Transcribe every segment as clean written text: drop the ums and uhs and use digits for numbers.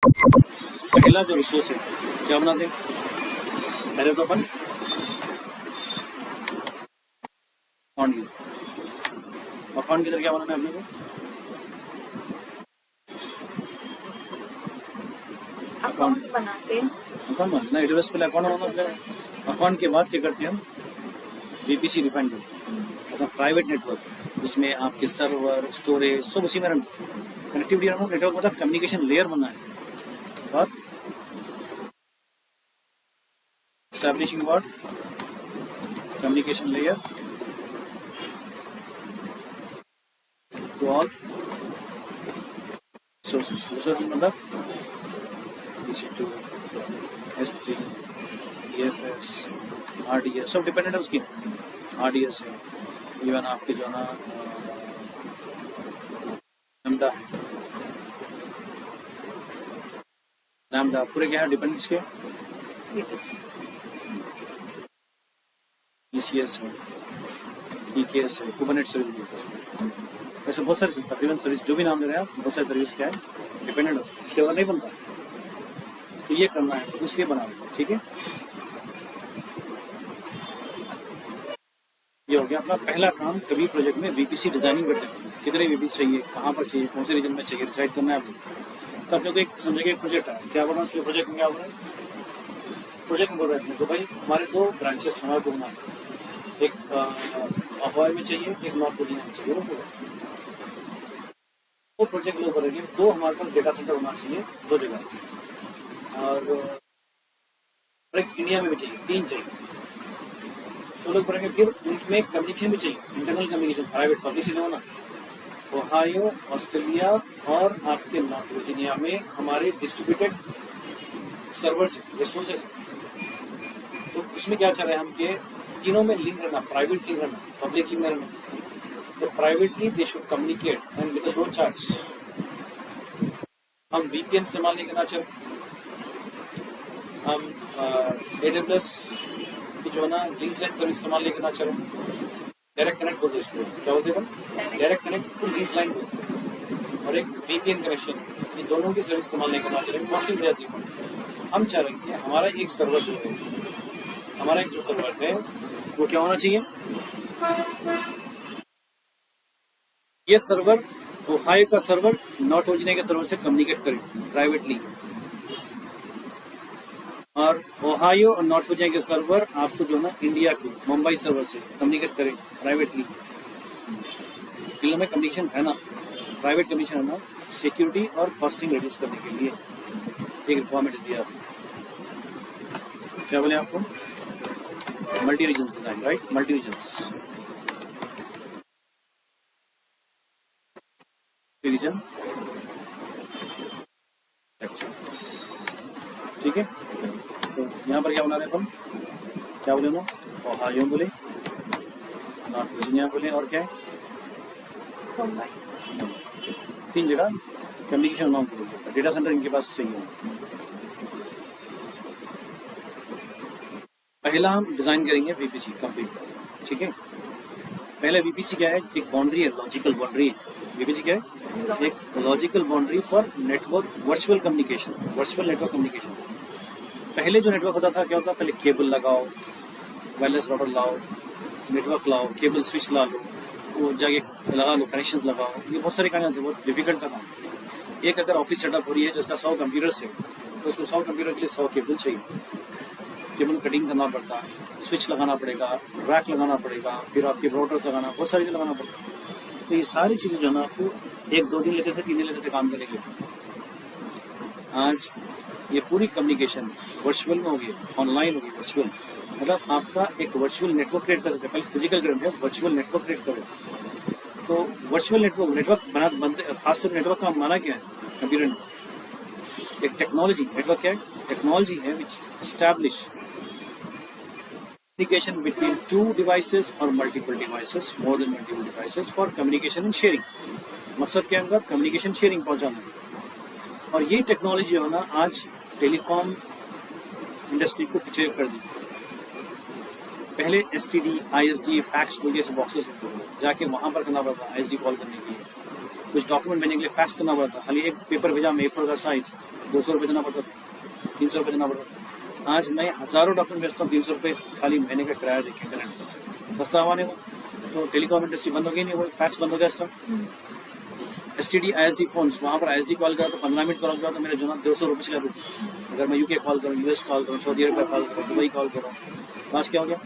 पहला जो रिसोर्स है क्या बनाते हैं, पहले तो अपन अकाउंट की, अकाउंट की तरह क्या बनाना है अपने को, अकाउंट बनाते हैं। अकाउंट बनाना, एडब्ल्यूएस पहले अकाउंट बनाना पड़ेगा। अकाउंट के बाद क्या करते हैं हम, वीपीसी डिफाइन करते हैं, मतलब प्राइवेट नेटवर्क जिसमें आपके सर्वर स्टोरेज सब उसी में रन, कनेक्टिविटी रन, नेटवर्क मतलब कम्युनिकेशन लेयर बनना है। और establishing what, communication layer to all sources, मतलब EC2, S3, EFS, RDS सब डिपेंडेंट है उसकी, RDS है, इवन आपके जो है ना लैम्डा पूरे क्या है डिपेंडेंट इसके, ECS है, EKS है, कुबरनेटिस सर्विस भी है उसमें। वैसे बहुत सारी तकरीबन सर्विस जो भी नाम ले रहे हैं आप, बहुत सारी सर्विस क्या है डिपेंडेंट है उसके बाद नहीं बनता, तो ये करना है तो इसलिए बना लेंगे, ठीक है। ये हो गया अपना पहला काम। कभी प्रोजेक्ट में वीपीसी डिजाइनिंग करते हैं, कितने वीपीसी चाहिए, कहाँ पर चाहिए, कौन से रीजन में चाहिए, डिसाइड करना है आपको। तो अपने को एक समझेगा एक प्रोजेक्ट है, क्या बोल रहा है उसके प्रोजेक्ट में, क्या बोल रहा है प्रोजेक्ट में बोल रहे हैं तो भाई हमारे 2 ब्रांचेस हमारे को बनाए, एक हवाई में चाहिए, एक नॉर्थ वर्जीनिया में चाहिए। वो प्रोजेक्ट लोग करेंगे, 2 हमारे पास डेटा सेंटर होना चाहिए 2 जगह, और एक इंडिया में भी चाहिए, 3 चाहिए। तो लोग करेंगे, फिर उनमें कम्युनिकेशन भी चाहिए, इंटरनल कम्युनिकेशन, प्राइवेट पब्लिक से होना। ओहायो, ऑस्ट्रेलिया और आपके नॉर्थ वर्जीनिया में हमारे डिस्ट्रीब्यूटेड सर्वर्स रिसोर्सेस, तो उसमें क्या चल रहा है, हम के तीनों में लिंक रहना, प्राइवेट लिंक रहना, पब्लिक लिंक रहना। तो privately they should communicate and with low charge. हम वीपीएन इस्तेमाल नहीं करना चाहते, हम AWS की जो है ना लीज लाइन सर्विस इस्तेमाल नहीं करना चाह रहे, डायरेक्ट कनेक्ट बोलते इसको, क्या बोलते हैं, direct connect to lease line और एक वीपीएन कनेक्शन, ये दोनों की सर्विस इस्तेमाल नहीं करना चाह रहे, कॉस्टली हो जाती है। हम चाह रहे हैं कि हमारा एक सर्वर जो है, हमारा एक जो सर्वर है वो क्या होना चाहिए, ये सर्वर ओहायो का सर्वर नॉर्थ वर्जीनिया के सर्वर से कम्युनिकेट करे प्राइवेटली, और ओहायो और नॉर्थ वर्जीनिया के सर्वर आपको जो ना इंडिया के मुंबई सर्वर से कम्युनिकेट करें प्राइवेटली। में कम्युनिकेशन है ना, प्राइवेट कम्युनिकेशन है ना, सिक्योरिटी और कॉस्टिंग रिड्यूस करने के लिए एक रिक्वायरमेंट दिया आपको। क्या बोले आपको, multi region design, right, multi region region, अच्छा ठीक है। तो यहाँ पर क्या बना रहे अपन, क्या बोले ना, ओहायो बोले, नॉर्थ वर्जीनिया बोले, और क्या है, 3 जगह कम्युनिकेशन नाम बोले, डेटा सेंटर इनके पास सही है। पहला हम डिजाइन करेंगे वीपीसी कंप्लीट, ठीक है। पहले वीपीसी क्या है, एक बाउंड्री है, लॉजिकल बाउंड्री है। वीपीसी क्या है, एक logical boundary for network virtual communication, virtual network communication. पहले जो नेटवर्क होता था क्या होता, पहले केबल लगाओ, वायरलेस राउटर लाओ, नेटवर्क लाओ, केबल स्विच ला लो, वो जाके लगा लो, कनेक्शन लगाओ, ये बहुत सारे काम थे, बहुत डिफिकल्ट था। एक अगर ऑफिस सेटअप हो रही है जिसका 100 कंप्यूटर्स है, तो उसको 100 कंप्यूटर के लिए 100 केबल चाहिए, केबल कटिंग करना पड़ता है, स्विच लगाना पड़ेगा, रैक लगाना पड़ेगा, फिर आपके राउटर्स लगाना, बहुत सारी चीज़ लगाना पड़ता है। तो ये सारी चीज़ें जो है ना आपको 1-2 दिन लेते थे, 3 दिन लेते थे काम करने के लिए। आज ये पूरी कम्युनिकेशन वर्चुअल में होगी, ऑनलाइन होगी, वर्चुअल मतलब आपका एक वर्चुअल नेटवर्क क्रिएट कर सकते हैं। पहले फिजिकल करेंगे, वर्चुअल नेटवर्क क्रिएट करो। तो वर्चुअल नेटवर्क बनते, खासतौर नेटवर्क का माना क्या है कंप्यूटर में, एक टेक्नोलॉजी, नेटवर्क क्या है, टेक्नोलॉजी है विच establish communication between 2 devices or multiple devices, more than multiple devices for communication and sharing। मकसद क्या है, कम्युनिकेशन शेयरिंग पहुंचाना। और ये टेक्नोलॉजी जो है ना आज टेलीकॉम इंडस्ट्री को पीछे कर दी। पहले STD, ISD, फैक्स बोल जैसे बॉक्सेस होते थे, जाके वहां पर करना पड़ता ISD कॉल करने के लिए, कुछ डॉक्यूमेंट भेजने के लिए फैक्स करना पड़ता। खाली एक पेपर भेजा A4 का साइज, 200 रुपये देना पड़ता था, 300 रुपये देना पड़ता था। आज मैं हजारों डॉक्यूमेंट भेजता हूँ, 300 रुपये खाली महीने का किराया देखे करंट सस्ता हुआ नहीं वो। तो टेलीकॉम इंडस्ट्री बंद हो गई नहीं, वो फैक्स बंद हो गया स्टॉक। STD ISD फोन्स, वहाँ पर ISD कॉल करा तो 15 मिनट कॉल करा तो मेरे जो ना 200 रुपये चला देते। अगर मैं UK कॉल करूँ, US कॉल करूँ, सऊदी अरब कॉल करूँ, दुबई कॉल करूँ, तो आज क्या हो गया,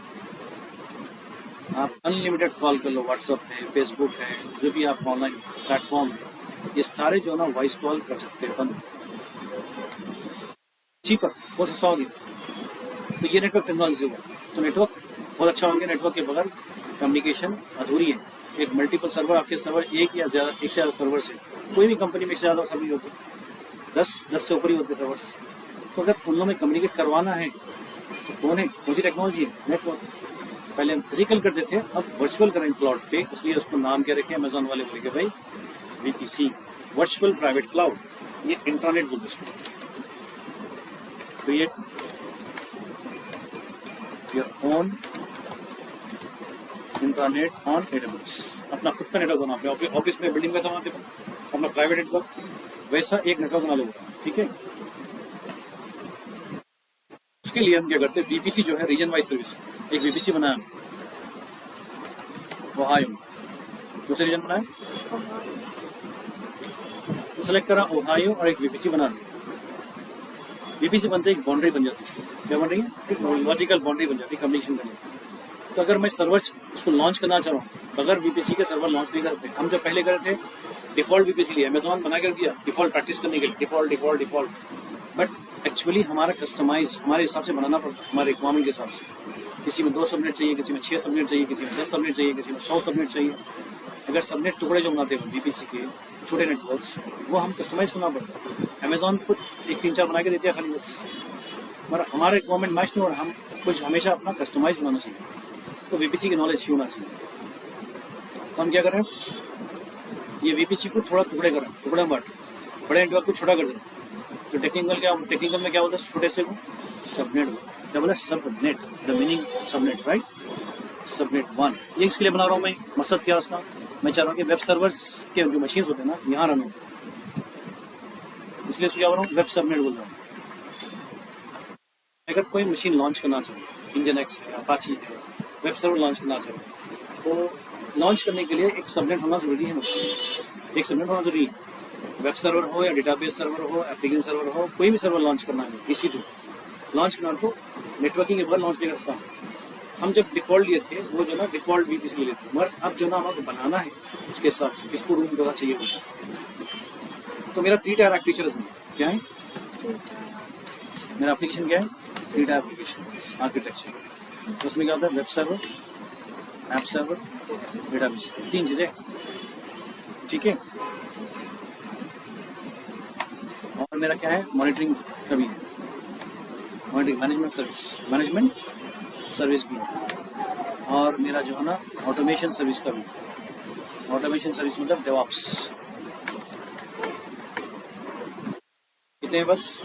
आप अनलिमिटेड कॉल कर लो। व्हाट्सअप है, फेसबुक है, जो भी आप ऑनलाइन प्लेटफॉर्म है, ये सारे जो ना वॉइस कॉल कर सकते हैं बंद, चीपर, बहुत सस्ता हो गया। तो ये नेटवर्क टेक्नोलॉजी हुआ। तो नेटवर्क बहुत अच्छा हो गया। नेटवर्क के बगैर कम्युनिकेशन अधूरी है। एक मल्टीपल सर्वर, आपके सर्वर एक या ज्यादा, एक से ज्यादा सर्वर से, कोई भी कंपनी में एक से ज्यादा सर्वर होते, 10 से ऊपर ही होते सर्वर्स। तो अगर उन लोगों में कम्युनिकेट करवाना है तो कौन है, कौन सी टेक्नोलॉजी है, नेटवर्क। पहले हम फिजिकल करते थे, अब वर्चुअल करें क्लाउड पे, इसलिए उसको नाम क्या रखे, अमेजोन वाले बोले कि भाई VPC, वर्चुअल प्राइवेट क्लाउड। ये इंटरनेट बोलते उसको। Create your own internet on AWS। अपना खुद का नेटवर्क बना, अपने ऑफिस में बिल्डिंग में बनाते हो अपना प्राइवेट नेटवर्क, वैसा एक नेटवर्क बना लो, ठीक है। उसके लिए हम क्या करते हैं, VPC जो है रीजन वाइज सर्विस, एक VPC बनाया ओहायो, दूसरे रीजन बनाया तो सेलेक्ट करा ओहायो और एक VPC बना दिया। VPC बनते एक बाउंड्री बन जाती है, इसकी क्या बन रही है, एक लॉजिकल बाउंड्री बन जाती है कम्युनिकेशन करने की। तो अगर मैं सर्वर उसको लॉन्च करना चाह रहा हूँ, अगर VPC के सर्वर लॉन्च नहीं करते, हम जब पहले करे थे डिफॉल्ट VPC लिया, अमेजोन बना कर दिया डिफॉल्ट प्रैक्टिस करने के लिए, डिफॉल्ट। बट एक्चुअली हमारा कस्टमाइज हमारे हिसाब से बनाना पड़ता है, हमारे रिक्वायरमेंट के हिसाब से। किसी में 2 सबनेट चाहिए, किसी में 6 सबनेट चाहिए, किसी में 10 सबनेट चाहिए, किसी में 100 सबनेट चाहिए। अगर सबनेट टुकड़े जो बनाते हैं VPC के छोटे नेटवर्क्स, वो हम कस्टमाइज करना पड़ता है। अमेजोन खुद 1-3-4 बना के देते हैं खाली बस, मगर हमारे रिक्वायरमेंट मैच नहीं, और हम कुछ हमेशा अपना कस्टमाइज बनाना चाहिए। तो VPC की नॉलेज होना चाहिए। तो हम क्या कर रहे हैं, ये VPC को थोड़ा टुकड़े कर रहे हैं, टुकड़े में बांट, बड़े नेटवर्क को छोटा कर दें। तो टेक्निकल में क्या बोलते हैं, छोटे से को सबनेट, क्या बोला, subnet, the meaning subnet, right, subnet 1। ये इसके लिए बना रहा हूँ मैं, मकसद क्या है उसका, मैं चाह रहा हूँ कि वेब सर्वर्स के जो मशीन होते हैं ना, यहाँ रन हो, इसलिए क्या बोल रहा हूँ, वेब सबनेट बोल रहा हूँ। अगर कोई मशीन लॉन्च करना चाहूँ, NGINX है, अपाची है, वेब सर्वर लॉन्च करना चाहूँ, तो लॉन्च करने के लिए एक सबनेट होना जरूरी है, एक सबनेट होना जरूरी है। वेब सर्वर हो या डेटाबेस सर्वर हो, एप्लीकेशन सर्वर हो, कोई भी सर्वर लॉन्च करना है, EC2 लॉन्च करना, तो नेटवर्किंग के बाद लॉन्च नहीं कर सकता। हम जब डिफॉल्ट लिए थे, वो जो ना डिफॉल्ट VPC ले लेते, मगर अब जो ना हमारे बनाना है उसके हिसाब से किसको रूम करना चाहिए होगा। तो मेरा 3 टायर आर्किटेक्चर इसमें क्या है, मेरा एप्लीकेशन क्या है, 3 टायर एप्लीकेशन आर्किटेक्चर। उसमें क्या होता है, web server, app server, database, 3 चीजें, ठीक है। और मेरा क्या है, मॉनिटरिंग का भी है, मॉनिटरिंग मैनेजमेंट सर्विस भी है। और मेरा जो है ना ऑटोमेशन सर्विस का भी, ऑटोमेशन सर्विस मतलब DevOps। कितने हैं बस,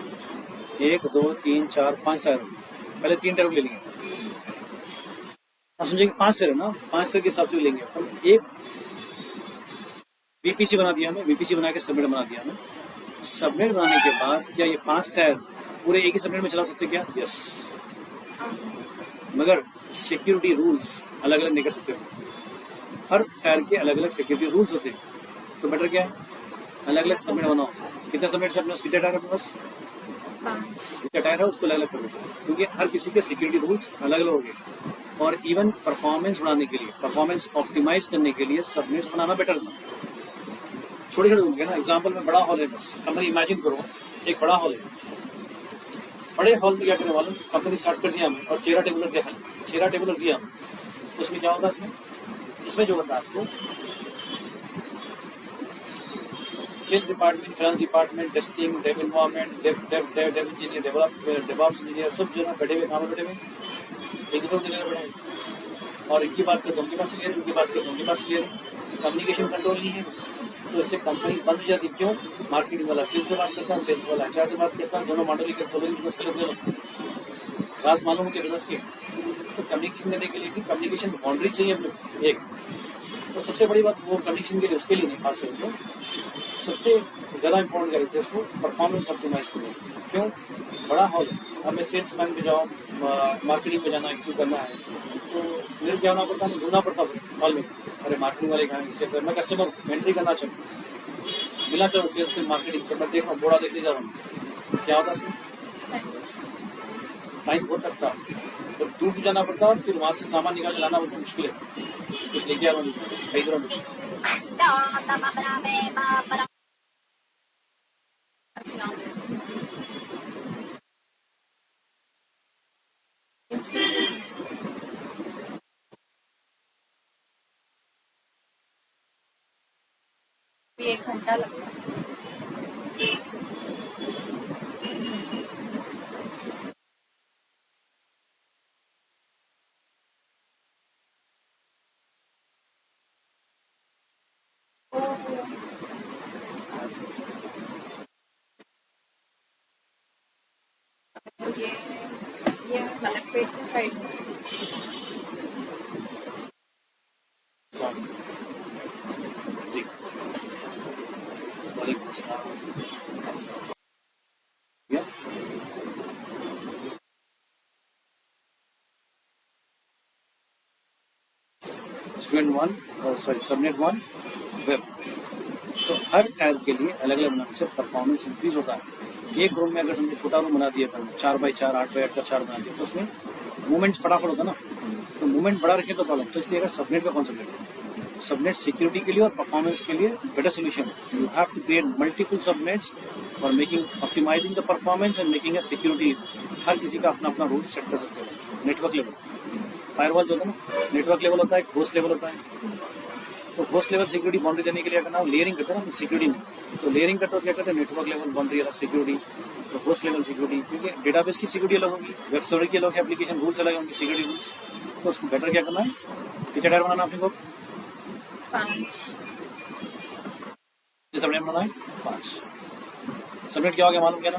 1 2 3 4 5 टायर, पहले 3 टायर ले लेंगे, आप समझेंगे 5 टायर ना, 5 टायर के हिसाब से लेंगे। हम एक VPC बना दिया हमें, VPC बना के सबनेट बना दिया हमें। सबनेट बनाने के बाद क्या ये 5 टायर पूरे एक ही सबनेट में चला सकते क्या, यस, मगर सिक्योरिटी रूल्स अलग अलग नहीं कर सकते हो, हर टायर के अलग अलग सिक्योरिटी रूल्स होते हैं। तो बेटर क्या है, अलग अलग सबनेट बनाओ। कितना सबनेट से अपने पास, कितने टायर है अपने पास, 5। जितना टायर है उसको अलग अलग कर दो, क्योंकि हर किसी के सिक्योरिटी रूल्स अलग अलग होंगे। और इवन परफॉर्मेंस बढ़ाने के लिए, परफॉर्मेंस ऑप्टिमाइज करने के लिए सबनेट्स बनाना बेटर था। छोटे छोटे होंगे ना, एग्जाम्पल में बड़ा हॉल है, बस कंपनी इमेजिन करो एक बड़ा हॉल है, बड़े हॉल में क्या करने वाले, कंपनी स्टार्ट कर दिया हमने और चेहरा टेबल रख दिया, उसमें क्या होता है, इसमें जो होता है आपको sales department, finance department, testing, dev environment, dev engineer, DevOps engineer, सब जो है बैठे हुए, कहाँ बैठे हुए, एक दूसरे की जगह बैठे हुए, और इनकी बात करते उनकी बात क्लियर, उनकी बात करते उनकी बात क्लियर। कम्युनिकेशन कंट्रोल नहीं है, तो इससे कंपनी बंद हो जाती। क्यों, मार्केटिंग वाला सेल्स से बात करता है, सेल्स वाला HR से बात करता है, दोनों मॉडल के दोनों बिजनेस के लोग राज मालूम के बिजनेस के। तो कम्युनिकेशन देने के लिए भी कम्युनिकेशन बाउंड्री चाहिए अपने एक। तो सबसे बड़ी बात वो कम्युनिकेशन के लिए उसके लिए नहीं, खास तौर पर सबसे ज़्यादा इम्पोर्टेंट क्या रहता है इसको, परफॉर्मेंस ऑप्टिमाइज करना। क्यों? बड़ा हॉल है, अब मैं सेल्स मैन पे जाऊँ, मार्केटिंग पे जाना, किसी करना है, तो मेरे क्या होना पड़ता है, ढूंढना पड़ता है हॉल में, अरे मार्केटिंग वाले कहाँ, इससे मैं कस्टमर एंट्री करना चाहूँ, मिला चाहूँ सेल्स से मार्केटिंग से, मैं देख रहा हूँ बोड़ा देखने जा रहा हूँ, क्या होता है इसमें, टाइम बहुत लगता है, तो दूर जाना पड़ता है, फिर वहाँ से सामान निकाल के लाना बहुत मुश्किल है, कुछ लेके आ रहा हूँ खरीद रहा हूँ। अस्सलाम वालेकुम। ये 1 घंटा लगता है। ये मलकपेट की साइड में। जी वालेकुम अस्सलाम। या स्टूडेंट 1 सॉरी सबनेट 1 वेब, तो हर टैब के लिए अलग अलग बनाने से परफॉर्मेंस इंक्रीज होता है। एक रूम में अगर समझो छोटा रूम बना दिया, 4x4 8x8 का 4 बना दिया, तो उसमें मूवमेंट फटाफट होता है ना, तो मूवमेंट बड़ा रखे तो प्रॉब्लम, तो इसलिए अगर सबनेट का कॉन्सेप्ट है, सबनेट सिक्योरिटी के लिए और परफॉर्मेंस के लिए बेटर सोल्यूशन है। You have to create multiple subnets for making optimising the performance and making a security. हर किसी का अपना अपना रूल सेट कर सकते हो। नेटवर्क लेवल, फायरवॉल जो होता है ना, नेटवर्क लेवल होता है, होस्ट लेवल होता है, तो होस्ट लेवल सिक्योरिटी बाउंड्री देने के लिए करना लेयरिंग करते हैं ना सिक्योरिटी में, तो लेयरिंग करते हो क्या करते हैं, नेटवर्क लेवल बाउंड्री अलग सिक्योरिटी, तो होस्ट लेवल सिक्योरिटी, क्योंकि डेटाबेस की सिक्योरिटी अलग होगी, वेब सर्वर की अलग है, एप्लीकेशन रूल्स अलग होंगे, सिक्योरिटी रूल्स, तो उसको बेटर क्या करना है, कितना टायर बनाना अपने को 5 सबनेट बनाना है 5। सबनेट क्या हो गया मालूम क्या ना,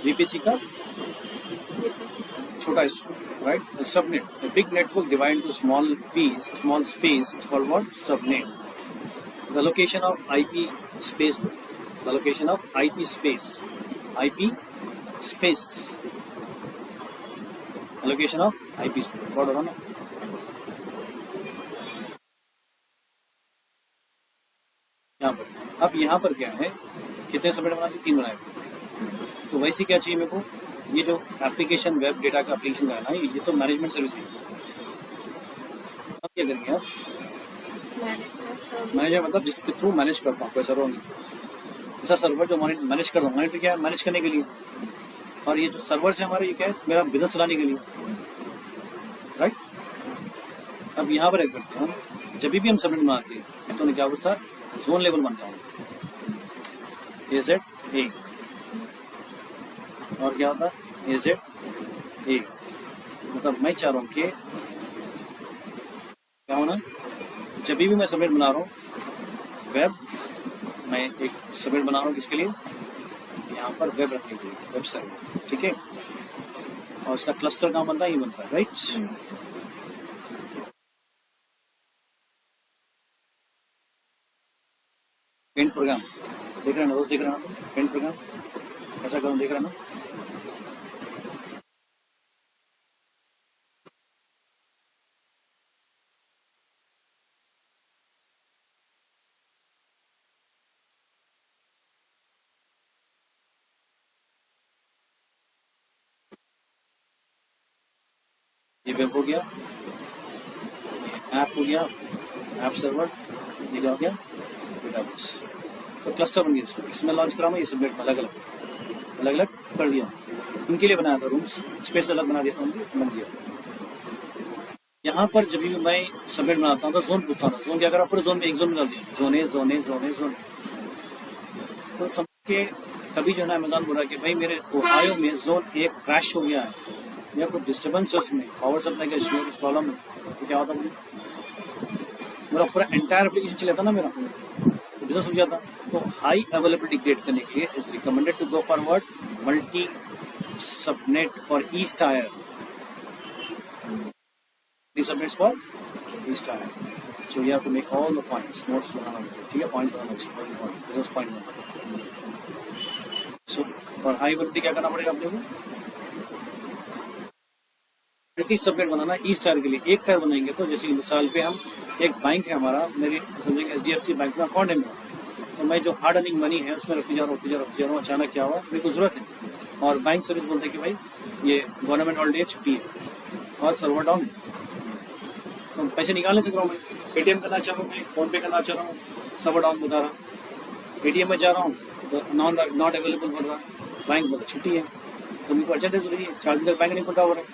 वीपीसी का छोटा हिस्सा, right? A subnet, a big network divided into small space is called what? Subnet. The location of IP space, the location of IP space, allocation of IP space. What होगा ना? यहाँ पर, अब यहाँ पर क्या है, कितने सबनेट बना दिए, 3 बनाए, तो वैसे क्या चाहिए मेरे को, ये जो एप्लीकेशन वेब डेटा का एप्लीकेशन का है ना, ये तो मैनेजमेंट सर्विस है। अब क्या करेंगे आप, मैनेजर मतलब जिसके थ्रू मैनेज करता हूँ, कोई सर्वर नहीं, ऐसा सर्वर जो मैनेज कर रहा हूँ, मॉनिटर क्या है, मैनेज करने के लिए, और ये जो सर्वर है हमारे, ये क्या है, मेरा बिजनेस चलाने के लिए, राइट। अब यहाँ पर एक करते हैं हम, जब भी हम सबमिट बनाते हैं तो क्या होता है, जोन लेवल बनता हूँ, AZ A, और क्या होता है AZ A, मतलब मैं चाह रहा हूँ कि क्या होना, जब भी मैं सबमिट बना रहा हूँ वेब, मैं एक सबमिट बना रहा हूँ किसके लिए, यहाँ पर वेब रखने के लिए, वेब सर्वर, ठीक है, और इसका क्लस्टर कहाँ बनता है, ये बनता है, राइट। पेंट प्रोग्राम देख रहे हैं ना, रोज देख रहे हैं ना, पेंट प्रोग्राम ऐसा करूँ, देख रहे हैं ना, ये वेब हो गया, ये ऐप हो गया, ऐप सर्वर, ये क्या हो गया, डेटाबेस, तो क्लस्टर बन गया, इसको इसमें लॉन्च करा मैं, ये सबनेट में अलग अलग कर दिया, इनके लिए बनाया था रूम्स, स्पेस अलग बना दिया था, उनके बन गया। यहाँ पर जब भी मैं सबनेट बनाता हूँ तो जोन पूछता था, जोन क्या करा, पूरे जोन में एक जोन डाल दिया, zone A zone A zone A zone, तो समझ के कभी जो है ना अमेजोन बोला कि भाई मेरे ओहायो में जोन एक क्रैश हो गया है, या कुछ डिस्टर्बेंस है उसमें, पावर सप्लाई का इशू, कुछ प्रॉब्लम है, तो क्या होता है, मेरा पूरा एंटायर एप्लीकेशन चला था ना, मेरा तो बिजनेस हो जाता। तो हाई अवेलेबिलिटी क्रिएट करने के लिए is recommended to go forward multi subnet for each tier, subnets for each tier, so you have to make all the points, notes बनाना होगा, ठीक है, पॉइंट्स बनाना चाहिए, पॉइंट दिस पॉइंट बनाना। सो और हाई अवेलेबिलिटी क्या करना पड़ेगा अपने को, मल्टी सबनेट बनाना। ईच टायर के लिए एक टायर बनाएंगे तो जैसे मिसाल पे हम एक बैंक है हमारा, मेरी समझेंगे HDFC बैंक में अकाउंट है मेरा, तो मैं जो हार्ड अर्निंग मनी है उसमें रखती जा रहा हूँ, अचानक क्या हुआ, मेरे को जरूरत है और बैंक सर्विस बोलते हैं कि भाई ये गवर्नमेंट हॉलीडे छुट्टी है और सर्वर डाउन है, तो पैसे निकाल नहीं सक रहा हूँ, मैं पेटीएम करना चाह रहा हूँ, मैं फोन पे करना चाह रहा हूँ, सर्वर डाउन बता रहा, ATM में जा रहा हूँ तो नॉट अवेलेबल बोल रहा, बैंक बोलता छुट्टी है, तो मेरे को अर्जेंट जरूरी है, 4 दिन तक बैंक नहीं खुलता हो रहा है,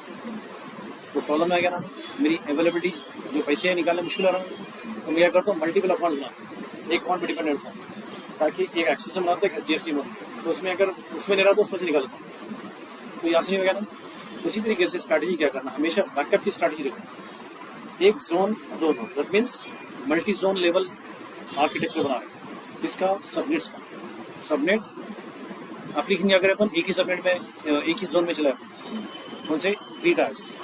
तो प्रॉब्लम आ गया ना, मेरी अवेलेबिलिटी जो पैसे है निकालने मुश्किल आ रहा है, तो मैं क्या करता हूँ मल्टीपल अकाउंट बनाता, एक अकाउंट पर डिपेंड रहता हूँ, ताकि एक एक्सिस में बनाता है, एक HDFC में, तो उसमें अगर उसमें ले रहा तो उसमें से निकालता हूँ, तो यहाँ से नहीं हो गया ना। उसी तरीके से स्ट्रैटेजी क्या करना, हमेशा बैकअप की स्ट्रैटेजी रखना, एक जोन दो node, that means multi zone level architecture बना रहे हैं, किसका, सबनेट्स का। सबनेट एप्लीकेशन क्या करें अपन, एक ही सबनेट में एक ही जोन में चला कौन से 3 टायर्स,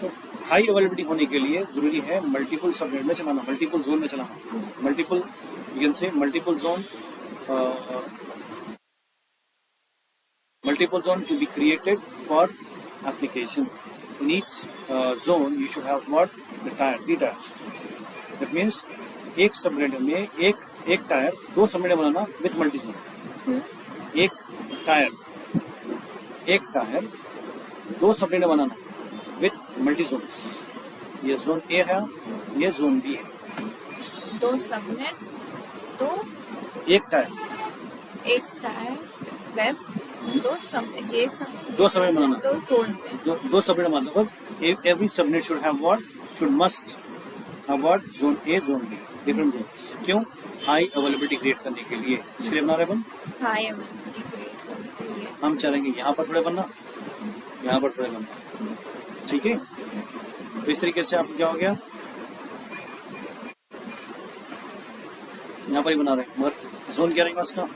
तो हाई अवेलेबिलिटी होने के लिए जरूरी है मल्टीपल सबनेट में चलाना, मल्टीपल जोन में चलाना, multiple you can say multiple zone to be created for application. In each zone you should have what, the tire, 3 tires. That means एक सबनेट में एक टायर 2 सबनेट बनाना विथ मल्टी जोन, एक tier 2 subnet बनाना with multi zones, ये zone A है, ये zone B है, 2 सबनेट, 2 एक टायर वेब, 2 सबनेट, एक सबनेट, 2 सबनेट बनाना, 2 जोन, 2 सबनेट बनाना, मतलब every subnet should have what, should must have what, zone A, zone B, different zones. क्यों, हाई अवेलेबिलिटी क्रिएट करने के लिए, इसके लिए बना रहे अपन, हाई अवेलेबिलिटी क्रिएट करने के लिए। हम चलेंगे यहाँ पर थोड़े बनना, यहाँ पर थोड़े बनना, ठीक है। तो इस तरीके से आपको क्या हो गया, यहाँ पर ही बना रहे हैं, मगर जोन क्या रहेगा उसका,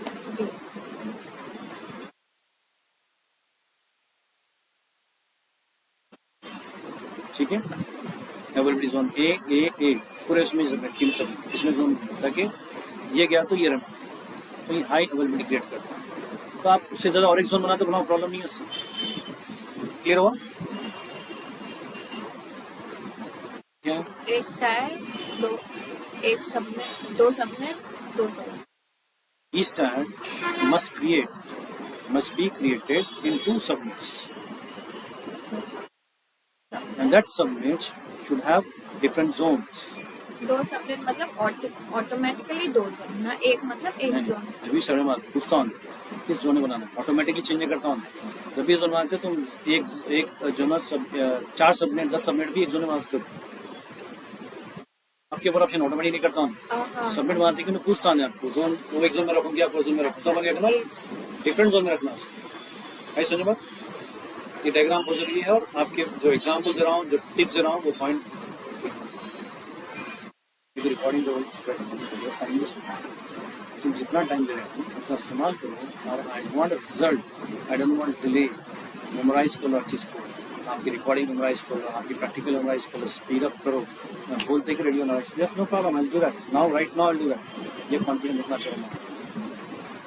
ठीक है, अवेलेबिलिटी जोन ए पूरे उसमें तीन सब इसमें जोन, ताकि ये गया तो ये रन, तो ये हाई अवेलेबिलिटी क्रिएट करता है। तो आप उससे ज्यादा और एक जोन बनाते तो बनाओ, प्रॉब्लम नहीं है उससे, क्लियर हुआ क्या, एक टायर, 2 एक subnet, 2 subnet, 2 zone. Each tire must be created in 2 subnets, and that subnet should have different zones. 2 subnet मतलब ऑटोमेटिकली 2 जोन ना, एक मतलब एक जोन। जब भी सर्वे में पूछता हूँ किस जोन में बनाना, ऑटोमेटिकली चेंज नहीं करता हूँ, जब भी जोन बनाते हो तुम एक जो ना 4 सबनेट 10 सबनेट भी एक जोन में बना सकते हो, आपके ऊपर ऑप्शन ऑटोमेटिक नहीं करता हूँ, सबमिट बनाते कि पूछता हूँ आपको जोन, वो एक जोन में रखूँ क्या, जोन में रखूँ, क्या करना, डिफरेंट जोन में रखना उसको, ऐसे समझो बात। ये डायग्राम बहुत जरूरी है, और आपके जो एग्जाम्पल दे रहा हूँ, जो टिप्स दे रहा हूँ, वो पॉइंट रिकॉर्डिंग टाइम तुम जितना टाइम दे रहे हो उतना इस्तेमाल करो, और I want result, I don't want delay, memorise करो हर चीज़ को, आपकी रिकॉर्डिंग मेमोराइज करो, आपकी प्रैक्टिकल मेमोराइज करो, स्पीड अप करो, बोलते कि radio knowledge, yes no problem, I will do that now, right now I will do that, ये कॉन्फिडेंस रखना चाहिए,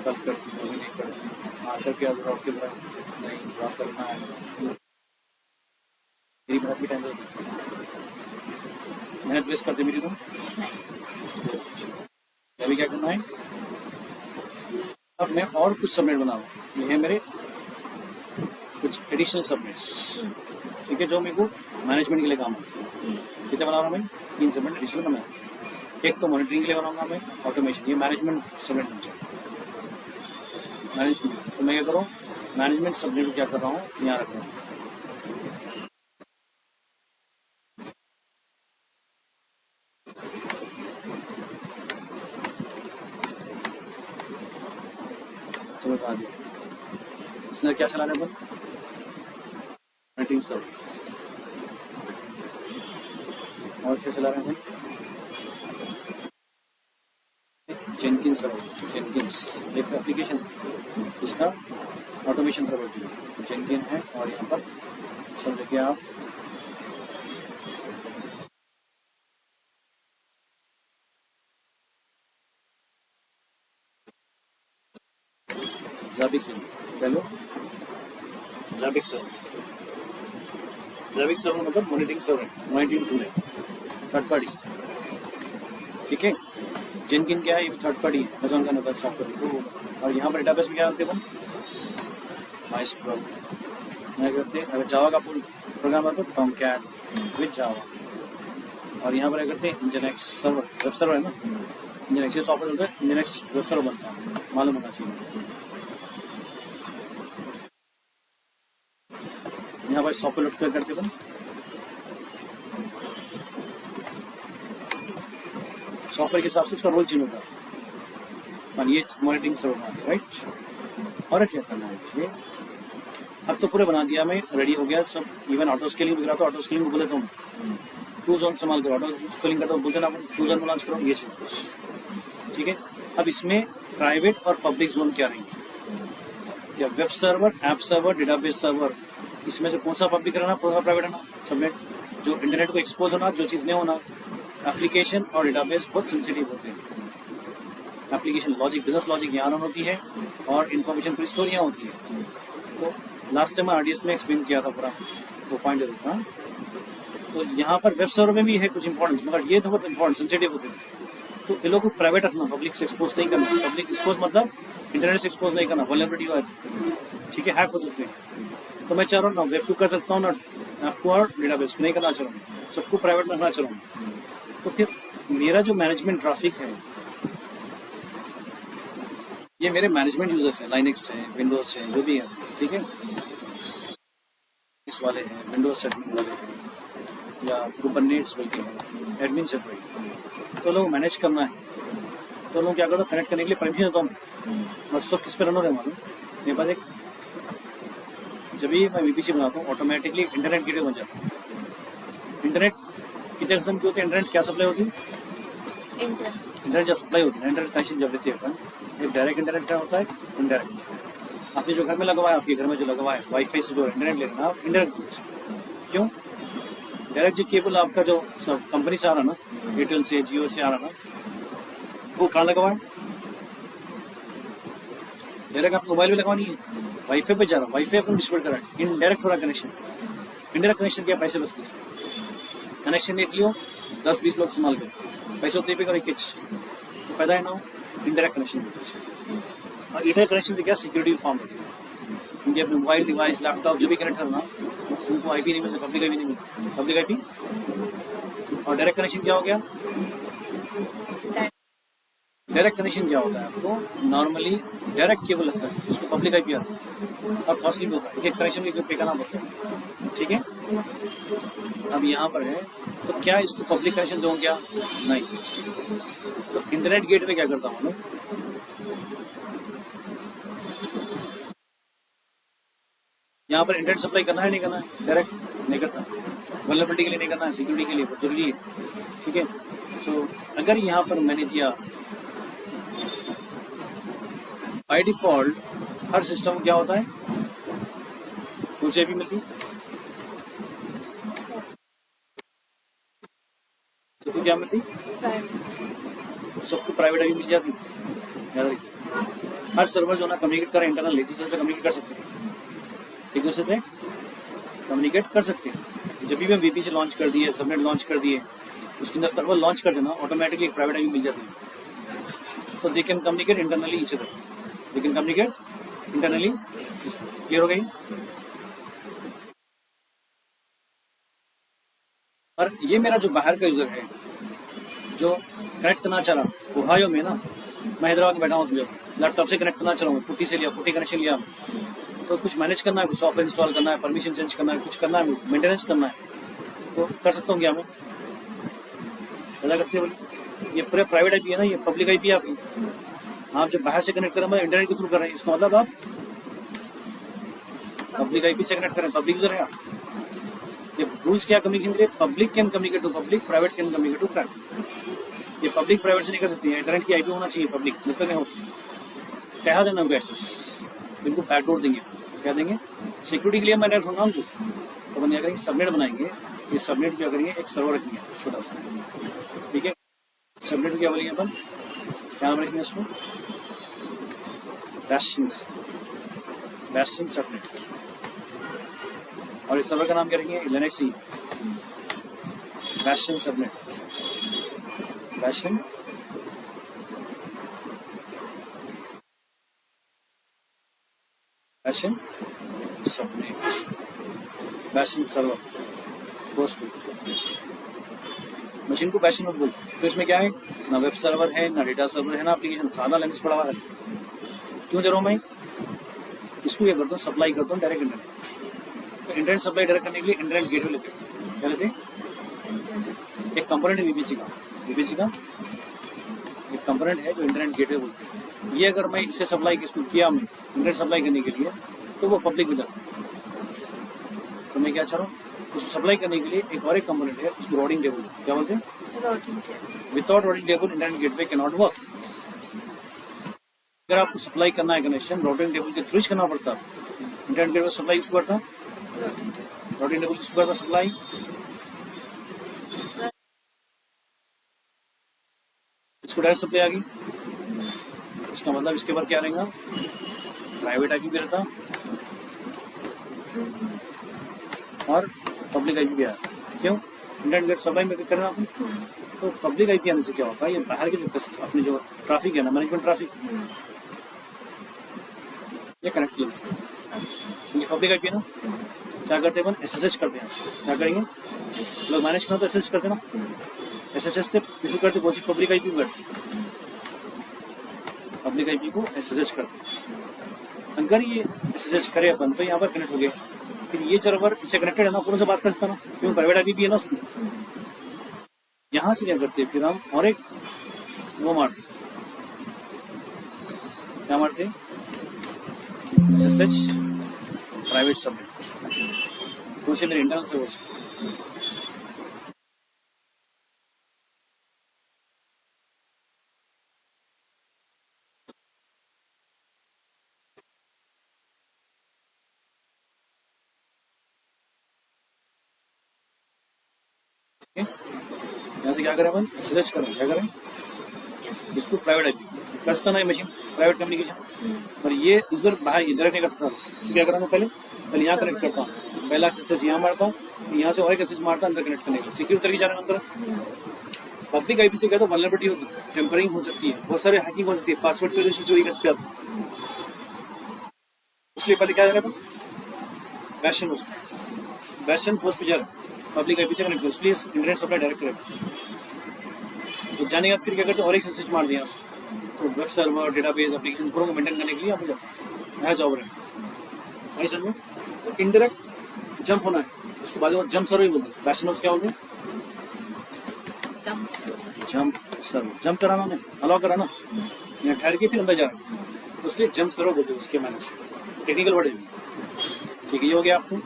कल करती हूँ, नहीं करती, आकर के और के बाद नहीं थोड़ा करना है, मेरी मेहनत भी टाइम दो, मेहनत वेस्ट करते मेरी तुम, अभी क्या करना है, अब मैं और कुछ सबनेट बनाऊँ, ये है मेरे कुछ एडिशनल सबनेट्स, ठीक है, जो मेरे को मैनेजमेंट के लिए काम आता है। कितने बना रहा हूँ मैं, 3 सबनेट एडिशनल बना, एक तो मॉनिटरिंग के लिए बनाऊंगा मैं, ऑटोमेशन, ये मैनेजमेंट सबनेट मुझे मैनेजमेंट, तो मैं क्या करूँ, मैनेजमेंट सबनेट को क्या कर रहा हूँ, यहाँ रख रहा हूँ, समझ आ गया, इसने क्या चला रहे हैं, मॉनिटरिंग सर्विस, और क्या चला रहे हैं, जेनकिंस सर्वर, जेनकिंस एक एप्लीकेशन, इसका ऑटोमेशन सर्वर जेनकिन है, और यहाँ पर समझ के आप Zabbix server, पहले Zabbix server मतलब मॉनिटरिंग सर्वर, मॉनिटरिंग टूल है, थर्ड पार्टी, ठीक है। जेनकिन क्या है, ये थर्ड पार्टी है, अमेज़न का नंबर सॉफ्टवेयर तो। और यहाँ पर डेटाबेस में क्या करते हैं हम, माइस्क्वेल क्या करते हैं, अगर जावा का फुल प्रोग्राम आता तो टॉमकैट विद जावा। और यहाँ पर क्या करते हैं, इंजनएक्स सर्वर, वेब सर्वर है ना, इंजनएक्स सॉफ्टवेयर होता है, इंजनएक्स वेब सर्वर बनता है, मालूम होना चाहिए। यहाँ पर सॉफ्टवेयर लोड करते हैं, सॉफ्टवेयर के हिसाब से उसका रोल चेंज होता है। और ये मॉनिटरिंग सर्वर बना दिया, राइट। और क्या करना है, ये अब तो पूरे बना दिया, मैं रेडी हो गया सब। इवन ऑटो स्केलिंग वगैरह, तो ऑटो स्केलिंग बोले तो टू जोन संभाल करो, ऑटो स्केलिंग करता बोलते ना टू जोन में लॉन्च करो, ये चीज, ठीक है। अब इसमें प्राइवेट और पब्लिक जोन क्या रहेंगे, क्या web server, app server, database server, इसमें से कौन सा पब्लिक रहना, कौन सा प्राइवेट रहना, सबनेट जो इंटरनेट को एक्सपोज होना, जो चीज नहीं होना। एप्लीकेशन और डेटाबेस बहुत सेंसिटिव होते हैं। एप्लीकेशन लॉजिक, बिजनेस लॉजिक यहाँ रन होती है और इन्फॉर्मेशन पूरी स्टोर यहाँ होती है। तो लास्ट टाइम आरडीएस में एक्सप्लेन किया था पूरा वो पॉइंट था। तो यहाँ पर वेब सर्वर में भी है कुछ इंपॉर्टेंस, मगर ये तो बहुत इंपॉर्टेंट सेंसिटिव होते हैं। तो ये लोग को प्राइवेट रखना, पब्लिक से एक्सपोज नहीं करना। पब्लिक एक्सपोज मतलब इंटरनेट से एक्सपोज नहीं करना, वल्नरेबिलिटी हो, ठीक है, हैक हो सकते हैं। तो मैं चाह रहा हूँ ना वेब टू कर सकता हूँ, ना आपको और डेटाबेस नहीं करना चाह रहा हूँ, सबको प्राइवेट रखना चाह रहा हूँ। तो फिर मेरा जो मैनेजमेंट ट्रैफिक है, ये मेरे मैनेजमेंट यूजर्स हैं, लाइनक्स हैं, विंडोज हैं, जो भी है, ठीक है, इस वाले हैं, विंडोज एडमिन वाले हैं, या कुबरनेट्स बोलते हैं, एडमिन सेपरेट। तो लोग मैनेज करना है, तो लोग क्या करते हैं, कनेक्ट करने के लिए परमिशन देता हूँ। और सब किस पे रन हो रहे मालूम, मेरे पास एक, जब भी मैं वीपीसी बनाता हूँ ऑटोमेटिकली इंटरनेट गेटवे बन जाता है। इंटरनेट कितने किस्म की होती है, इंटरनेट क्या सप्लाई होती है, इंटरनेट जब सप्लाई होती है, इंटरनेट कनेक्शन जब लेते हैं अपन, एक डायरेक्ट इंटरनेट क्या होता है, इनडायरेक्ट। आपने जो घर में लगवाया, आपके घर में जो लगवाया वाईफाई से जो इंटरनेट ले रहे हैं आप, इंडायरेक्ट। क्यों, डायरेक्ट जो केबल आपका जो सब कंपनी से आ रहा ना, एयरटेल से, जियो से आ रहा ना, वो कहाँ लगवा है, डायरेक्ट आप मोबाइल में लगवानी है, वाईफाई पे जा रहा, वाईफाई अपन डिस्ट्रीब्यूट कर रहा है, इनडायरेक्ट हो रहा कनेक्शन। इनडायरेक्ट कनेक्शन क्या, पैसे बचते हैं। कनेक्शन देख लियो 10-20 लोग संभाल कर, पैसे होते पे करो एक, तो फायदा है ना। इंडायरेक्ट कनेक्शन और इंडायरेक्ट कनेक्शन से क्या सिक्योरिटी फॉर्म होती है, क्योंकि अपने मोबाइल डिवाइस, लैपटॉप जो भी कनेक्ट करना, उनको आईपी नहीं मिलता, पब्लिक आईपी नहीं मिलता, पब्लिक आईपी। और डायरेक्ट कनेक्शन क्या हो गया, डायरेक्ट कनेक्शन क्या होता है, आपको नॉर्मली डायरेक्ट केबल लगता है, उसको पब्लिक आईपी आता है और कॉस्टली भी होता है, एक कनेक्शन के पे करना पड़ता है, ठीक है। अब यहाँ पर है, तो क्या इसको पब्लिक कनेक्शन दूँ क्या, नहीं। तो इंटरनेट गेटवे क्या करता हूँ, यहाँ पर इंटरनेट सप्लाई करना है, नहीं करना है, डायरेक्ट नहीं करता, वल्नरेबिलिटी के लिए नहीं करना है, सिक्योरिटी के लिए बहुत जरूरी है, ठीक है। सो अगर यहाँ पर मैंने दिया बाय डिफॉल्ट, हर सिस्टम क्या होता है, उसे भी मिलती, तो क्या मिलती, सबको प्राइवेट आईपी मिल जाती, याद रखिए। हर सर्वर जो ना कम्युनिकेट कर इंटरनल, एक दूसरे से कम्युनिकेट कर सकते हैं, एक दूसरे से कम्युनिकेट कर सकते हैं। जब भी हम वीपीसी लॉन्च कर दिए, सबनेट लॉन्च कर दिए, उसके अंदर सर्वर लॉन्च कर देना, ऑटोमेटिकली एक प्राइवेट आईपी मिल जाती है। तो they can communicate internally each other, they can communicate internally. Clear हो गई। और ये मेरा जो बाहर का यूजर है, जो कनेक्ट करना चाह रहा, ओहायो में ना, मैं हैदराबाद में बैठा हूँ, मुझे लैपटॉप से कनेक्ट करना चाह रहा हूँ, पुट्टी से लिया, पुट्टी कनेक्शन लिया, तो कुछ मैनेज करना है, कुछ सॉफ्टवेयर इंस्टॉल करना है, परमिशन चेंज करना है, कुछ करना है, मेंटेनेंस करना है, तो कर सकता हूँ क्या मैं, ऐसा करते बोलिए। ये पूरे प्राइवेट आईपी है ना, ये पब्लिक आईपी है आपकी, आप जब बाहर से कनेक्ट कर रहे हैं, इंटरनेट के थ्रू कर रहे हैं, इसका मतलब आप पब्लिक आईपी से कनेक्ट करें, पब्लिक यूजर है आप। ये रूल्स क्या कम्युनिकेशन के लिए, public can communicate to public, private can communicate to private. ये पब्लिक प्राइवेट से नहीं कर सकती है, इंटरनेट की आईपी होना चाहिए पब्लिक, मतलब नहीं हो सकती। कहा देना उनको एक्सेस, इनको बैकडोर देंगे, क्या देंगे, सिक्योरिटी के लिए मैं रखूंगा उनको। तो अपन क्या करेंगे, सबनेट बनाएंगे, ये सबनेट क्या करेंगे, एक सर्वर रखेंगे छोटा सा, ठीक है। सबनेट क्या बोलेंगे अपन, क्या नाम रखेंगे उसको, Bastion subnet, और इस सर्वर का नाम क्या रखेंगे? लिनक्स ही, Bastion subnet, Bastion Bastion subnet, Bastion server host machine को Bastion होस्ट बोलते हैं। तो इसमें क्या है, ना वेब सर्वर है, ना डेटा सर्वर है, ना एप्लीकेशन, सादा लिनक्स पड़ा हुआ है। क्यों दे रहा हूँ मैं इसको? ये करता हूँ, सप्लाई करता हूँ डायरेक्ट इंटरनेट। तो इंटरनेट सप्लाई डायरेक्ट करने के लिए इंटरनेट गेटवे लेते हैं। क्या लेते हैं? इंटरनेट। एक कंपोनेंट है वीपीसी का, वीपीसी का एक कंपोनेंट है जो इंटरनेट गेटवे बोलते हैं। ये अगर मैं इसे सप्लाई किसको किया, मैं इंटरनेट सप्लाई करने के लिए, तो वो पब्लिक में जाता है। अच्छा। तो मैं क्या चाह रहा हूँ, उसको सप्लाई करने के लिए एक और एक कंपोनेंट है, उसको राउटिंग टेबल, क्या बोलते हैं? Routing table. Without routing table internet gateway can not work. अगर आपको सप्लाई करना है कनेक्शन, राउटिंग टेबल के थ्रू करना पड़ता है। इंटरनेट गेटवे सप्लाई किसको करता? Routing table. राउटिंग टेबल किसको करता सप्लाई? इसको डायरेक्ट सप्लाई आ गई, इसका मतलब इसके बाद क्या रहेगा? प्राइवेट आईपी भी रहता और पब्लिक आईपी भी आया। क्यों? इंटरनेट गेट सप्लाई में करना आपने, तो पब्लिक आईपी आने से क्या होता है, ये बाहर के जो अपने जो ट्रैफिक है ना, मैनेजमेंट ट्रैफिक, ये कनेक्ट किया इससे। अच्छा। ये पब्लिक आईपी है ना, क्या करते हैं अपन? एसएसएच करते हैं इससे। क्या करेंगे? लोग मैनेज करना तो एसएसएच करते हैं ना, एसएसएच से इशू करते, कोशिश पब्लिक आईपी को करते, पब्लिक आईपी को एसएसएच करते। अगर ये एसएसएच करे अपन तो यहाँ पर कनेक्ट हो गए, फिर ये सर्वर इससे कनेक्टेड है ना, अपन से बात कर सकता ना, क्यों? प्राइवेट आईपी भी है ना उसमें। यहाँ से क्या करते हैं फिर हम, और एक वो मारते, क्या मारते? एसएसएच प्राइवेट सबनेट, उसे मेरे इंटरनल से हो सकता। यहाँ से क्या करें अपन? एसएसएच करें, क्या करें? इसको प्राइवेट आईपी कर सकता ना, ये मशीन प्राइवेट कम्युनिकेशन, और ये यूजर बाहर इधर नहीं कर सकता। इससे क्या करा मैं? पहले यहाँ कनेक्ट करता हूँ, पहला एक्सेस यहाँ मारता हूँ, यहाँ से और एक एक्सेस मारता अंदर कनेक्ट करने के लिए, सिक्योर तरीके जा रहा है अंदर। पब्लिक आईपी से क्या तो वल्नरेबिलिटी होती है, टेम्परिंग हो सकती है, बहुत सारे हैकिंग हो सकती है, पासवर्ड क्रेडेंशियल चोरी करते हैं। इसलिए पहले क्या जा रहा है? बैशन होस्ट, बैशन होस्ट पे जा रहा है, पब्लिक आईपी से कनेक्ट कर, इसलिए इंटरनेट सप्लाई डायरेक्ट करेगा। तो जाने के बाद फिर क्या करते हैं, और एक एक्सेस मार दिया, तो वेब सर्वर, डेटाबेस, एप्लीकेशन पूरा को मेंटेन करने के लिए आपको नया जॉब रहेगा। वही समझो, इनडायरेक्ट जंप होना है, उसके बाद और जंप सर्वर ही बोलते हैं। बैशन होस्ट क्या बोलते हैं? Jump server. Jump server, jump कराना नहीं, अलाउ कराना, यहाँ ठहर के फिर अंदर जा रहा है, तो इसलिए जंप सर्वर बोलते हैं उसके मैनेज, टेक्निकल वर्ड है। ठीक है, ये हो गया आपको।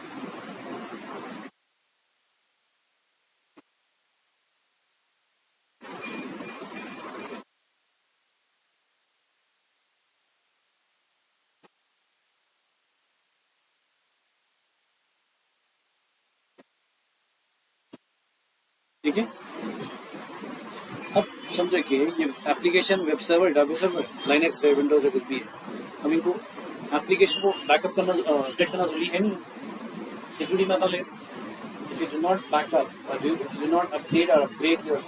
ठीक है, अब समझे कि ये application, web server, database server, Linux है, विंडोज है, कुछ भी है, हम इनको एप्लीकेशन को बैकअप करना, अपडेट करना जरूरी है नहीं। सिक्योरिटी में आता ले, if you do not back up or if you do not update or upgrade your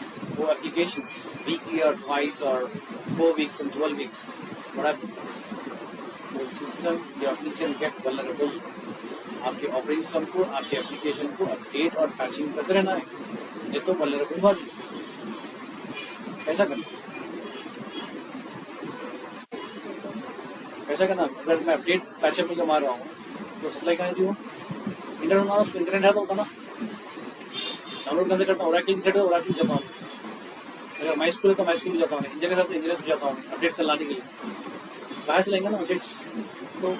applications weekly or twice or 4 weeks and 12 weeks, what happens? Your system, your application get vulnerable. आपके operating system को, आपके application को update और patching करते रहना है, ये तो वल्नरेबल हो जाए। ऐसा करना, ऐसा करना। अगर मैं अपडेट पैचअप में मार रहा हूँ तो सप्लाई कहाँ थी वो? इंटरनेट ना, उसको इंटरनेट है तो होता ना, डाउनलोड कैसे करता हूँ? ओरेकल की साइट है, ओरेकल जाता हूँ। अगर माई स्कूल है तो माई स्कूल भी जाता हूँ, इंजीनियर है तो इंजीनियर से जाता हूँ अपडेट कर लाने के लिए। बाहर से लेंगे ना अपडेट्स, तो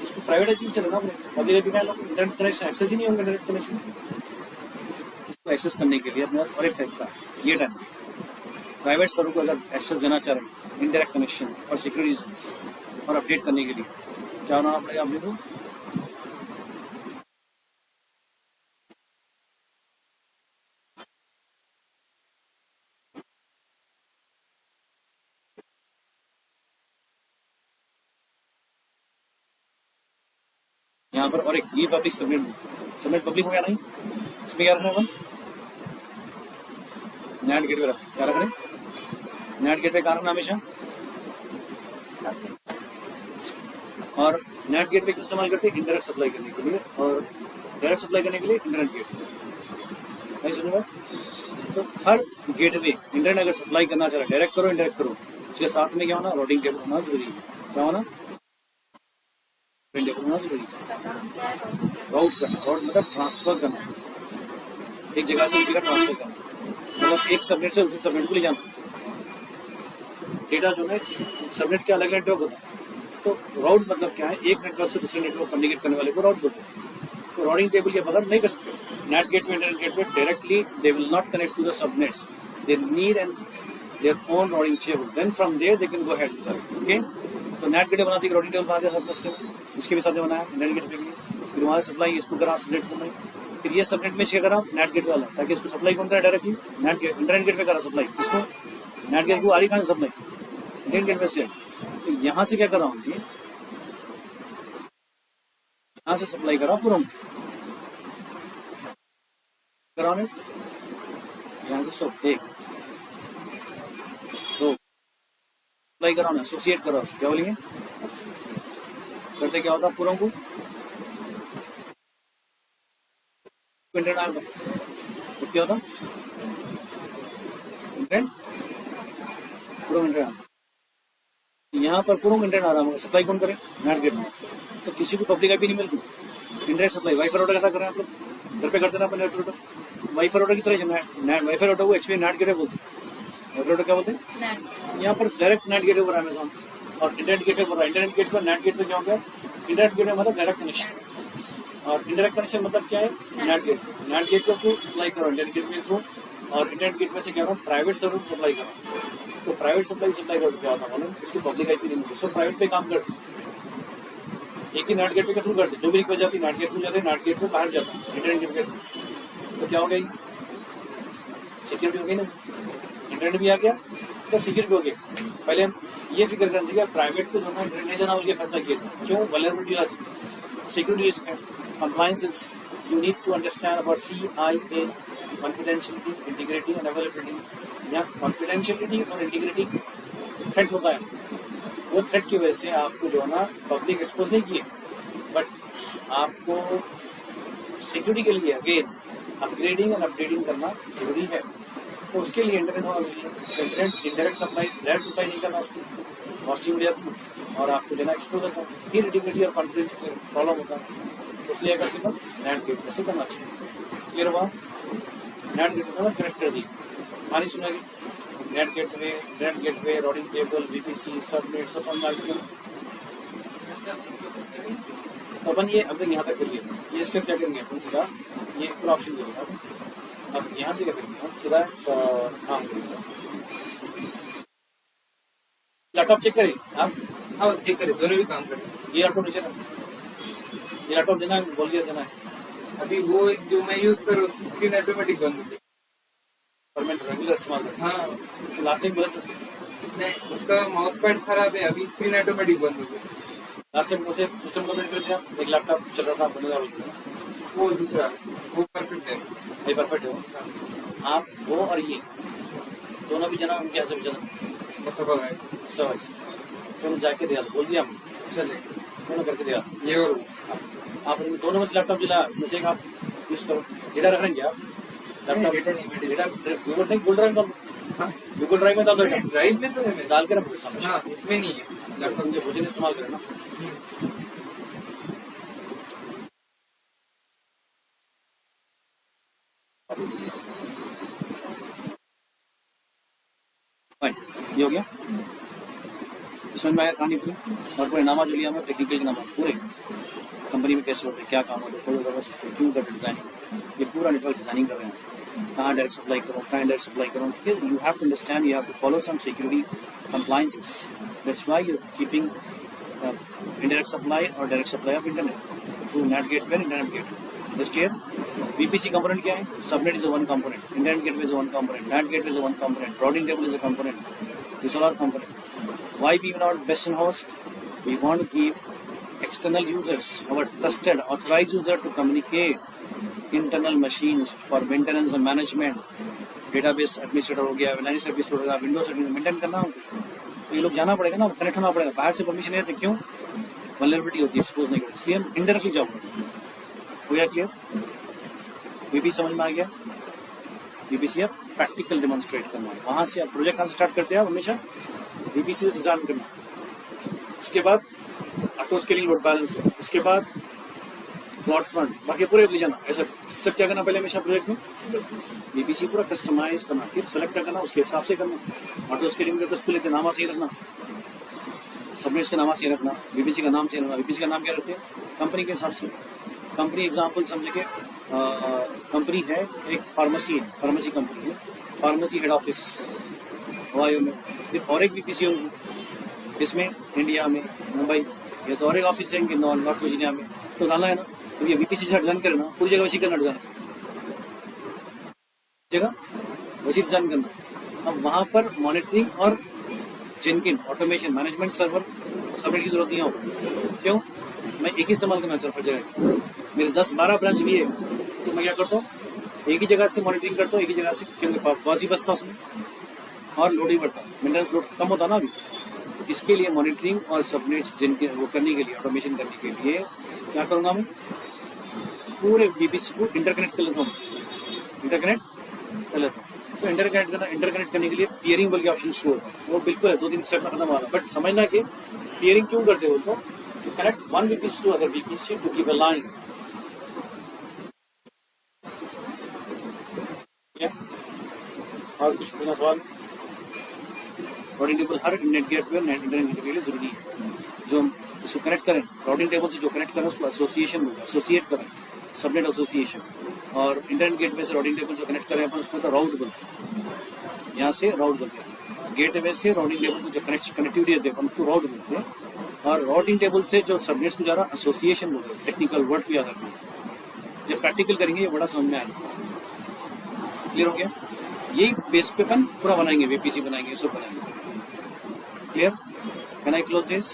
इसको प्राइवेट आईपी चलेगा अपने, पब्लिक आईपी का इंटरनेट कनेक्शन एक्सेस ही नहीं होगा। इंटरनेट कनेक्शन इसको एक्सेस करने के लिए अपने पास और एक टाइप का ये टाइप प्राइवेट सर्वर को अगर एक्सेस देना चाह रहे हैं, इंडायरेक्ट कनेक्शन और सिक्योरिटी और अपडेट करने के लिए क्या होना पड़ेगा अपने को? यहाँ पर, और एक ये पब्लिक सबनेट, सबनेट पब्लिक हो गया नहीं, इसमें क्या रखना है अपन, नेट गेटवे रख, क्या रख रहे हैं, नेट गेटवे का रखना हमेशा, और नेट गेटवे क्यों इस्तेमाल करते हैं, इंटरनेट सप्लाई करने के लिए, और डायरेक्ट सप्लाई करने के लिए इंटरनेट गेटवे, नहीं समझ। तो हर गेटवे इंटरनेट अगर सप्लाई करना चाह रहा है, डायरेक्ट करो इंडायरेक्ट करो, उसके साथ में क्या होना, राउटिंग टेबल होना जरूरी है। क्या होना, राउटिंग टेबल होना जरूरी है। उसका काम क्या है? राउट करना, राउट मतलब ट्रांसफर करना, एक जगह से दूसरी जगह ट्रांसफर करना, मतलब एक सबनेट से दूसरे सबनेट को ले जाना। डेटा जो है सबनेट के अलग नेटवर्क होता है, तो राउट मतलब क्या है, एक नेटवर्क से दूसरे नेटवर्क कम्युनिकेट करने वाले को राउट बोलते हैं। तो राउटिंग टेबल के बगैर नहीं कर सकते। NAT gateway, internet gateway directly they will not connect to the subnets, they need and their own routing table, then from there they can go ahead with that. Okay, तो NAT gateway बनाते हैं, routing table बनाते हैं, इसके भी साथ में बनाया नेट गेटवे के लिए, फिर वहाँ सप्लाई इसको करा सबनेट को नहीं, फिर ये सबनेट में इसके करा नेट गेटवे वाला, ताकि इसको सप्लाई कौन करा directly, NAT gate, internet gateway करा सप्लाई, इसको नेट गेटवे को आ रही कहाँ से सप्लाई, इंटरनेट गेटवे से। तो यहाँ से क्या कर रहा हूँ, यहाँ से सप्लाई करा पूरा कराने, यहाँ से सब एक दो सप्लाई कराना, एसोसिएट करा, क्या बोलेंगे, करते क्या होता पूरा को इंटरनेट आ रहा, तो क्या होता इंटरनेट, पूरा इंटरनेट आता, यहाँ पर पूरा इंटरनेट आ रहा है, सप्लाई कौन करे, नेट गेट में। तो किसी को पब्लिक आईपी नहीं मिलती, इंटरनेट सप्लाई वाईफाई राउटर कैसा करें आप लोग, घर पे करते ना अपन नेट राउटर, वाईफाई राउटर की तरह वाईफाई राउटर को एक्चुअली नेट गेटवे बोलते हैं, नेट राउटर क्या बोलते हैं, यहाँ पर डायरेक्ट नेट गेटवे पर अमेज़न, और इंटरनेट गेटवे पर, इंटरनेट गेटवे नेट गेटवे क्या हो गया, इंटरनेट गेटवे मतलब डायरेक्ट कनेक्शन, और इंडायरेक्ट कनेक्शन मतलब क्या है, नेट गेटवे, नेट गेटवे को सप्लाई करो इंटरनेट गेटवे के थ्रू, और इंटरनेट गेटवे से क्या करो, प्राइवेट सर्वर को सप्लाई करो। तो प्राइवेट सप्लाई करो क्या होता है मालूम, इसको पब्लिक आईपी नहीं मिलती, सब प्राइवेट पे काम करते, एक ही नेट गेटवे के थ्रू करते, जो भी रिक्वेस्ट जाती है नेट गेटवे जाते, नेट गेटवे बाहर जाता है इंटरनेट गेटवे के थ्रू। तो क्या हो गई, सिक्योरिटी हो गई ना, इंटरनेट भी आ गया तो सिक्योरिटी हो गया। पहले हम ये फिक्र करते थे प्राइवेट को जो है इंटरनेट नहीं देना, उनके फैसला किया था, क्यों, वल्नरेबिलिटी आती, सिक्योरिटी रिस्क है, compliances, you need to understand about CIA, confidentiality, integrity and availability. या confidentiality और integrity थ्रेट होता है, वो थ्रेट की वजह से आपको जो है ना पब्लिक एक्सपोज नहीं किए, बट आपको सिक्योरिटी के लिए अगेन अपग्रेडिंग और अपडेटिंग करना जरूरी है। तो उसके लिए इंटरनेट होना जरूरी है। Internet indirect supply, direct supply नहीं करना उसको, कॉस्टिंग हो जाती है और आपको जो है ना एक्सपोज होता है, फिर इंटीग्रिटी और कॉन्फिडेंशियल प्रॉब्लम होता है। इसलिए अगर कितना नेट गेटवे से करना चाहिए। क्लियर हुआ, नेट गेटवे में कनेक्ट कर दी, आनी सुनेगी, NAT gateway, routing table, VPC, subnet, सब समझ आ गया। तो अपन ये अब तक यहाँ तक करिए, ये इसका क्या करेंगे अपन सीधा, ये पूरा ऑप्शन दे देगा। अब यहाँ से क्या करेंगे हम सीधा काम करेंगे, लैपटॉप चेक करें आप, हाँ चेक करें, दोनों भी काम करें। ये लैपटॉप नीचे ना, ये लैपटॉप देना है, बोल दिया देना है। अभी वो जो मैं यूज कर रहा हूँ उसकी स्क्रीन ऑटोमेटिक बंद हो गई, परमानेंट रेगुलर इस्तेमाल करते हाँ हैं। लास्ट टाइम बोला था नहीं, उसका माउस पैड खराब है, अभी स्क्रीन ऑटोमेटिक बंद हो गई। लास्ट टाइम मुझे सिस्टम को अपडेट कर दिया, एक लैपटॉप चल रहा था बनेगा, वो दूसरा वो परफेक्ट है, ये परफेक्ट हो। आप वो और ये दोनों भी जना उनके यहाँ से भी जना सब है सब दोनों जाके दिया, बोल दिया हम चले दोनों करके दिया। ये और वो। आप दोनों में से लैपटॉप चला, उसमें से एक आप यूज करो। डेटा रख रहे हैं क्या आप, लैपटॉप डेटा नहीं, डेटा गूगल नहीं, गूगल ड्राइव में डाल, गूगल ड्राइव में डाल दो, ड्राइव में तो है मेरे, डाल के रखो सामने। हाँ इसमें नहीं है लैपटॉप मुझे भोजन इस्तेमाल करें ना, ये हो गया। समझ में आया कहानी पूरी, और पूरे नामा जो लिया, टेक्निकल नामा पूरे कंपनी में कैसे होते हैं, क्या काम होते हैं, क्यों करते डिजाइनिंग, ये पूरा नेटवर्क डिजाइनिंग कर रहे हैं। कहाँ डायरेक्ट सप्लाई करो, कहाँ डायरेक्ट सप्लाई करो, you have to understand, you have to follow some security compliances. That's why you're keeping indirect supply or direct supply of internet through NAT gateway and internet gateway. That's clear? VPC component क्या है? Subnet is a one component. Internet gateway is a one component. NAT gateway is a one component. Routing table is a component. These all are component. Why we are not best in host? We want to give external users, our trusted authorized user to communicate internal machines for maintenance and management. Database administrator हो गया, लाइनेस administrator हो गया, Windows administrator maintain करना उनको, तो ये लोग जाना पड़ेगा ना, कनेक्ट होना पड़ेगा, बाहर से परमिशन नहीं है, क्यों? वल्नरेबिलिटी होती है, एक्सपोज नहीं करते, इसलिए हम इनडायरेक्टली जॉब करते हैं। हो गया क्लियर? वीपी समझ में आ गया? वीपीसी आप प्रैक्टिकल डेमोन्स्ट्रेट करना है, वहां से आप प्रोजेक्ट कहाँ से स्टार्ट करते हैं, आप हमेशा वीपीसी से डिजाइन करना, उसके बाद ऑटो स्केलिंग लोड बैलेंस, उसके बाद क्लाउड फ्रंट, बाकी पूरे ले जाना। ऐसा स्टेप क्या करना पहले हमेशा प्रोजेक्ट में, वीपीसी पूरा कस्टमाइज करना, फिर सेलेक्ट करना, उसके हिसाब से करना। ऑटो स्केलिंग में तो उसको लेते नामा सही रखना, सबनेट्स का नाम सही रखना, वीपीसी का नाम सही रखना। वीपीसी का नाम क्या रखते हैं? कंपनी के हिसाब से। कंपनी एग्जाम्पल समझे कि कंपनी है, एक फार्मेसी है, फार्मेसी कंपनी है, फार्मेसी हेड ऑफिस हवाई में, फिर और एक वीपीसी होगी इसमें इंडिया में मुंबई, या तो और एक ऑफिस है नॉर्थ वर्जीनिया में, तो डालना है ना, तो ये वीपीसी से डिजाइन करना, पूरी जगह वैसी करना, डिजाइन जगह वैसी डिजाइन करना। अब वहां पर मॉनिटरिंग और जेनकिन ऑटोमेशन मैनेजमेंट सर्वर सबनेट की जरूरत नहीं होगी, क्यों? मैं एक ही इस्तेमाल करना चाहता हूँ जगह, मेरे 10-12 ब्रांच भी है, तो मैं क्या करता हूँ, एक ही जगह से मॉनिटरिंग करता हूँ, एक ही जगह से, क्योंकि कॉस्ट ही बचता उसमें और लोड ही बढ़ता, मेंटेनेंस लोड कम होता ना अभी। तो इसके लिए मॉनिटरिंग और सबनेट्स जिनके वो करने के लिए, ऑटोमेशन करने के लिए क्या करूंगा, मैं पूरे वीपीसी को इंटरकनेक्ट कर लेता हूँ, इंटरकनेक्ट कर लेता हूँ। तो इंटरकनेक्ट करने के लिए पियरिंग बोल के ऑप्शन शो होता है, वो बिल्कुल है 2-3 स्टेप में खत्म वाला, बट समझना कि पियरिंग क्यों करते हो, तो to connect one VPC to other VPC to keep a line. और कुछ पूछना सवाल? राउटिंग टेबल हर नेट गेटवे और इंटरनेट गेटवे के लिए जरूरी है, जो हम इसको कनेक्ट करें, राउटिंग टेबल से जो कनेक्ट करें उसको एसोसिएशन बोलते हैं, एसोसिएट करें, सबनेट एसोसिएशन। और इंटरनेट गेटवे से राउटिंग टेबल जो कनेक्ट करें अपन उसको तो राउट बोलते हैं, यहाँ से राउट बोलते हैं। गेटवे से राउटिंग टेबल को जो कनेक्टिविटी देते हैं अपन उसको राउट बोलते हैं, और राउटिंग टेबल से जो सबनेट्स को जा रहा एसोसिएशन बोलते हैं। टेक्निकल वर्ड भी याद रखना, जब प्रैक्टिकल करेंगे ये बड़ा समझ में आएगा। क्लियर हो गया? यही बेस पे अपन पूरा बनाएंगे, वीपीसी बनाएंगे, सब बनाएंगे। Clear? Can I close this?